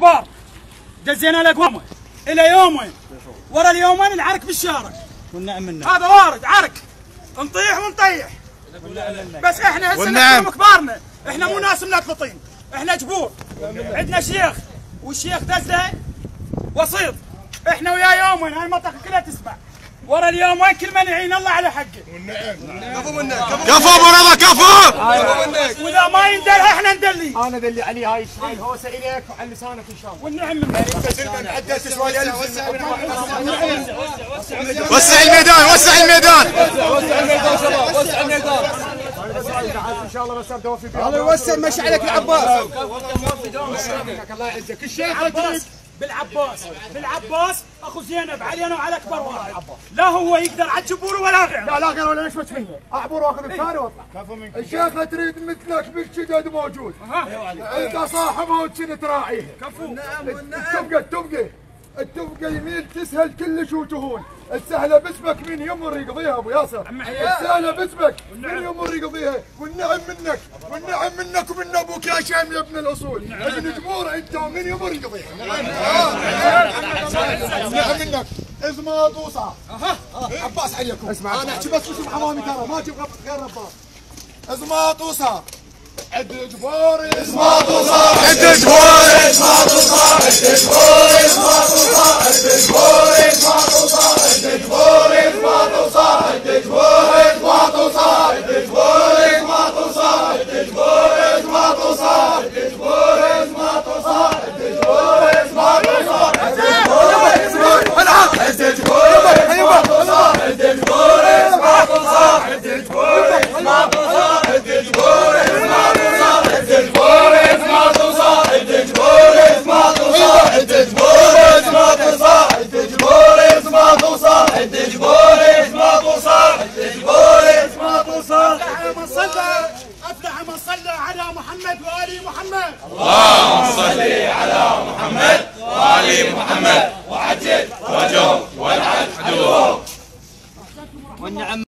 الكبار دزينا الاقوام الى يومين ورا اليومين العرك بالشارع والنعم منك. هذا وارد عرك نطيح ونطيح بس احنا هسه كبارنا احنا مو ناس منطلطين احنا جبور عندنا شيخ والشيخ دزله وسيط احنا وياه يومين هاي المنطقه كلها تسمع ورا اليومين كل من يعين الله على حقه. كفو منك كفو ابو رضا كفو. واذا ما يندلها احنا ندلي. انا دلي علي هاي الهوسه اليك وعلى لسانك ان شاء الله. والنعم منك. وسع الميدان وسع الميدان. وسع الميدان ان شاء الله بس اوفي بها. الله يوسع مشي عليك العباس. الله يعزك الشيخ بالعباس اخو زينب علي انا وعلى اكبر واحد لا هو يقدر على الجبور ولا غيره. لا غير ولا ليش فيه اعبر واخذ الثاني واطلع. الشيخ تريد مثلك بالشدد موجود انت صاحبها وتشن تراعيها. كفو التبقى يمين تسهل كلش وتهون. السهله باسمك من يمر يقضيها ابو ياسر. السهله باسمك من يمر يقضيها والنعم منك ومن ابوك يا شام يا ابن الاصول. ابن جمهور انت من يمر يقضيها. النعم منك ازماطوسه. عباس عليكم اسمع انا احكي بس باسم حمامي ترى ما اجيب غير رباط. ازماطوسه عد جبور ازماطوسه عد جبور ازماطوسه عد جبور ازماطوسه عد جبور ازماطوسه عد جبور ازماطوسه عد جبور ازماطوسه عد جبور ازماطوسه عد جبور ازماطوسه عد جبور ازماطوسه عد جبور ازماطوسه عد جبور ازماطوسه عد جبور ازماطوسه عد جبور ازماطوسه عد جبور ازماطوسه عد جبور أفلح من صلى على محمد وآل محمد. اللهم صل على محمد وآل محمد.